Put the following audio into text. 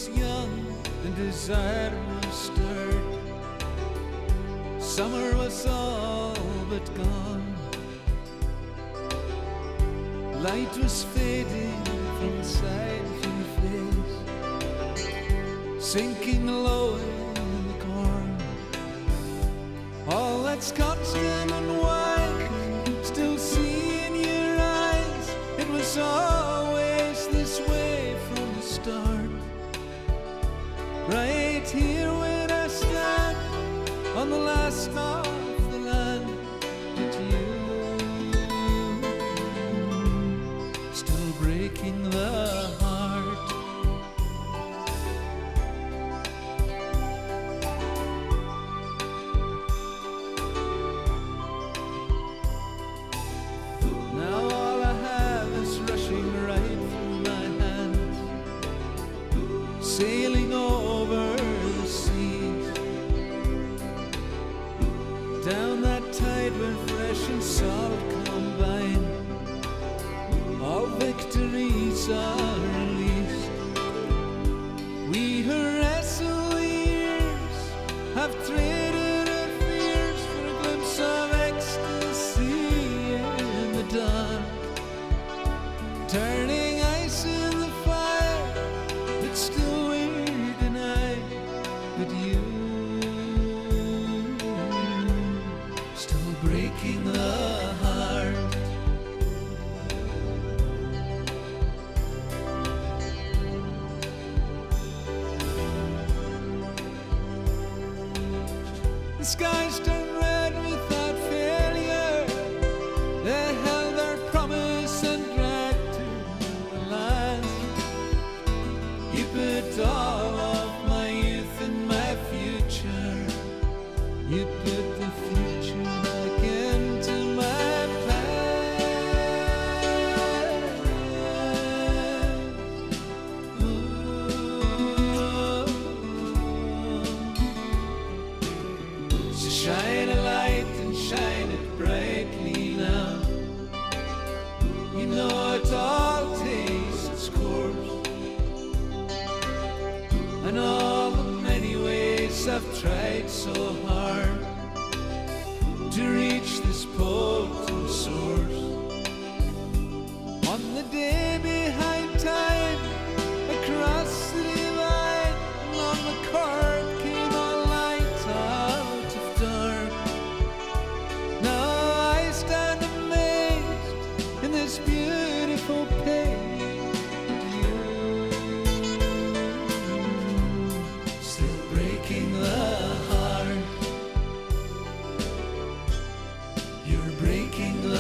was young and desire was stirred. Summer was all but gone. Light was fading from the side of your face, sinking low in the corn. All that's constant and wide, still see in your eyes. It was always this way from the start. Right here when I stand on the last of the land, but you still breaking the heart. Now all I have is rushing right through my hands, sailing over the seas, down that tide where fresh and salt combine. All victories are released. We who wrestle the years have traded our fears for a glimpse of ecstasy in the dark, turning ice in the fire. It's still weird and but you still breaking the heart. The skies turn red without failure. They held their promise and dragged to the last. You put all of my youth and my future. You put the future back into my past. Ooh. So shine a light and shine it brightly now. You know it all takes its course, and all the many ways I've tried so hard to reach this potent source. On the day behind time, across the divide, along the court came a light out of dark. Now I stand amazed in this beautiful page. Still breaking the heart. You're breaking the